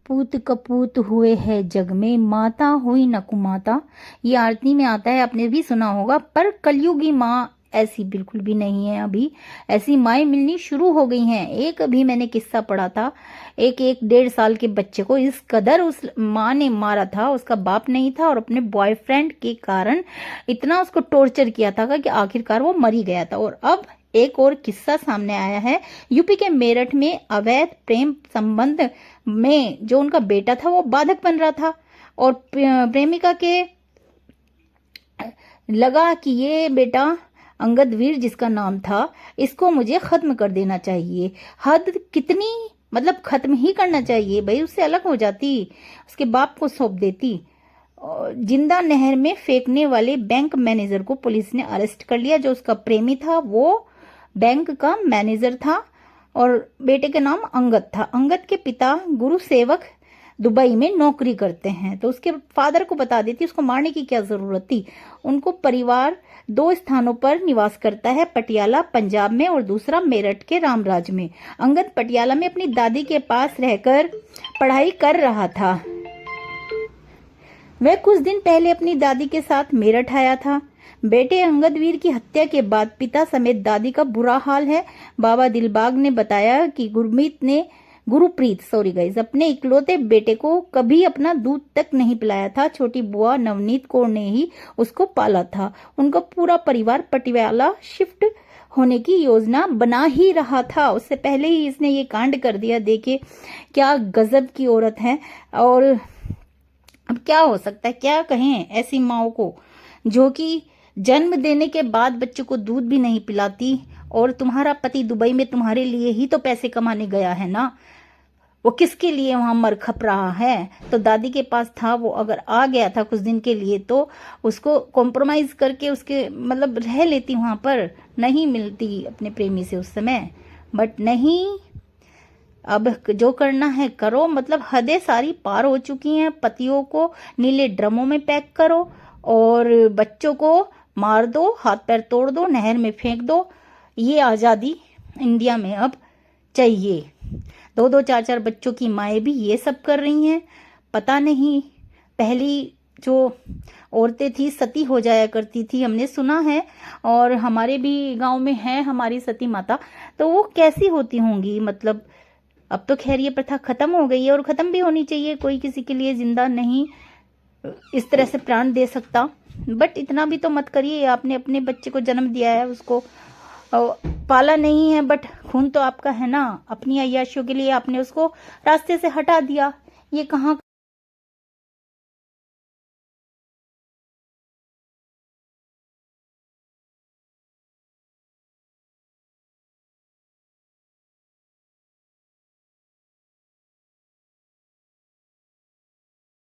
पूत कपूत हुए है जग में, माता हुई न कुमाता। ये आरती में आता है, आपने भी सुना होगा। पर कलयुगी माँ ऐसी बिल्कुल भी नहीं है। अभी ऐसी माएँ मिलनी शुरू हो गई हैं। एक अभी मैंने किस्सा पढ़ा था, एक 1.5 साल के बच्चे को इस कदर उस माँ ने मारा था, उसका बाप नहीं था, और अपने बॉयफ्रेंड के कारण इतना उसको टॉर्चर किया था कि आखिरकार वो मरी गया था। और अब एक और किस्सा सामने आया है। यूपी के मेरठ में अवैध प्रेम संबंध में जो उनका बेटा था वो बाधक बन रहा था, और प्रेमिका के लगा कि ये बेटा अंगद वीर जिसका नाम था, इसको मुझे खत्म कर देना चाहिए। हद कितनी, मतलब खत्म ही करना चाहिए भाई, उससे अलग हो जाती, उसके बाप को सौंप देती। जिंदा नहर में फेंकने वाले बैंक मैनेजर को पुलिस ने अरेस्ट कर लिया। जो उसका प्रेमी था वो बैंक का मैनेजर था और बेटे का नाम अंगद था। अंगद के पिता गुरु सेवक दुबई में नौकरी करते हैं, तो उसके फादर को बता देती, उसको मारने की क्या जरूरत थी। उनको परिवार 2 स्थानों पर निवास करता है, पटियाला पंजाब में और दूसरा मेरठ के रामराज में। अंगद पटियाला में अपनी दादी के पास रहकर पढ़ाई कर रहा था। वह कुछ दिन पहले अपनी दादी के साथ मेरठ आया था। बेटे अंगदवीर की हत्या के बाद पिता समेत दादी का बुरा हाल है। बाबा दिलबाग ने बताया कि गुरप्रीत अपने इकलौते बेटे को कभी अपना दूध तक नहीं पिलाया था। छोटी बुआ नवनीत कौर ने ही उसको पाला था। उनका पूरा परिवार पटियाला शिफ्ट होने की योजना बना ही रहा था, उससे पहले ही इसने ये कांड कर दिया। देखिए क्या गजब की औरत है। और अब क्या हो सकता है, क्या कहें ऐसी माओ को जो कि जन्म देने के बाद बच्चों को दूध भी नहीं पिलाती। और तुम्हारा पति दुबई में तुम्हारे लिए ही तो पैसे कमाने गया है ना, वो किसके लिए वहां मर खप रहा है। तो दादी के पास था, वो अगर आ गया था कुछ दिन के लिए तो उसको कॉम्प्रोमाइज करके उसके मतलब रह लेती वहां पर, नहीं मिलती अपने प्रेमी से उस समय। बट नहीं, अब जो करना है करो, मतलब हदें सारी पार हो चुकी हैं। पतियों को नीले ड्रमों में पैक करो और बच्चों को मार दो, हाथ पैर तोड़ दो, नहर में फेंक दो। ये आज़ादी इंडिया में अब चाहिए। 2-2 4-4 बच्चों की माएँ भी ये सब कर रही हैं। पता नहीं पहली जो औरतें थी सती हो जाया करती थी, हमने सुना है, और हमारे भी गांव में है हमारी सती माता, तो वो कैसी होती होंगी। मतलब अब तो खैर ये प्रथा खत्म हो गई है और खत्म भी होनी चाहिए। कोई किसी के लिए जिंदा नहीं इस तरह से प्राण दे सकता। बट इतना भी तो मत करिए, आपने अपने बच्चे को जन्म दिया है, उसको पाला नहीं है, बट खून तो आपका है ना। अपनी अय्याशियों के लिए आपने उसको रास्ते से हटा दिया। ये कहाँ